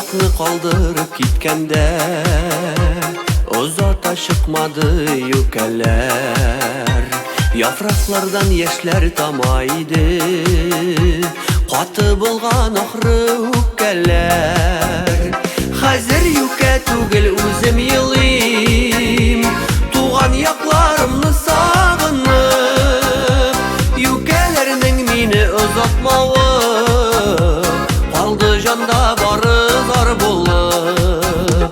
Япракны калдырып киткәндә, озата чыкмады юкәләр. Яфраклардан яшьләр тамайды, каты булган ахры үкәләр. Хәзер юкә түгел үзем елыйм, туган якларымны сагынып. Юкәләрнең мине озатмавы калды җанда бары зар булып.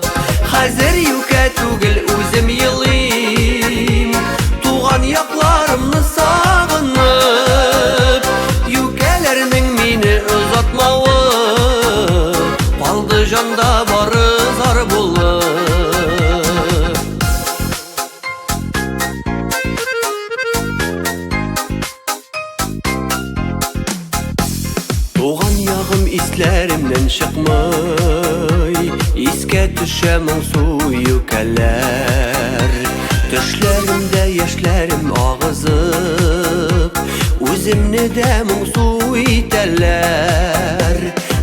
Хәзер юкә түгел үзем елыйм, туган якларымны сагынып. Юкәләрнең мине озатмавы калды җанда бары зар булып. Туган ягым исләремнән чыкмый, искә төшә моңсу юкәләр. Төшләремдә яшьләрем агызып, үземне дә моңсу итәләр.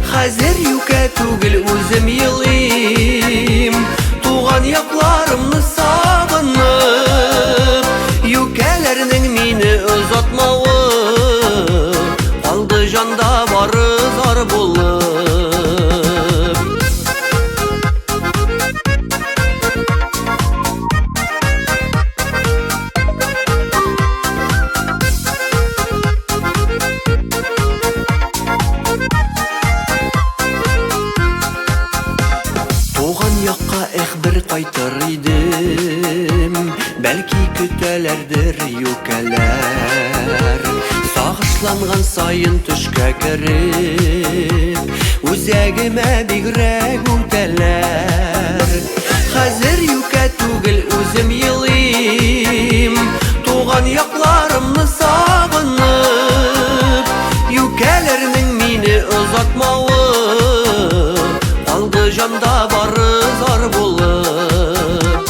Хәзер юкә түгел үзем елыйм, туган якларымны сагынып. Юкәләрнең мине озатмавы калды җанда бары зар булып. Туган якка бер кайтыр идем, бәлки көтәләрдер юкәләр. Сагышланган сайын төшкә кереп, үзәгемә бигрәк үтәләр. Хәзер юкә түгел үзем елыйм, туган якларымны сагынып. Юкәләрнең мине озатмавы калды җанда бары зар булып.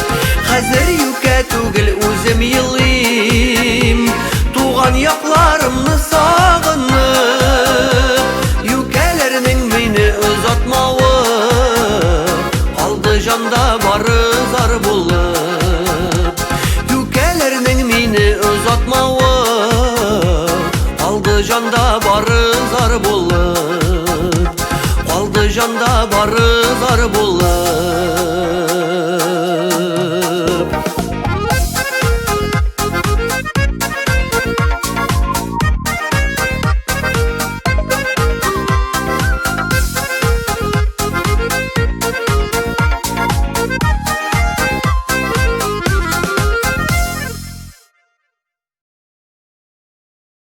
Хәзер юкә түгел үзем елыйм, туган якларымны сагынып. Юкәләрнең мине озатмавы калды җанда бары зар булып. Юкәләрнең мине озатмавы калды җанда бары зар булып. Калды җанда бары зар булып.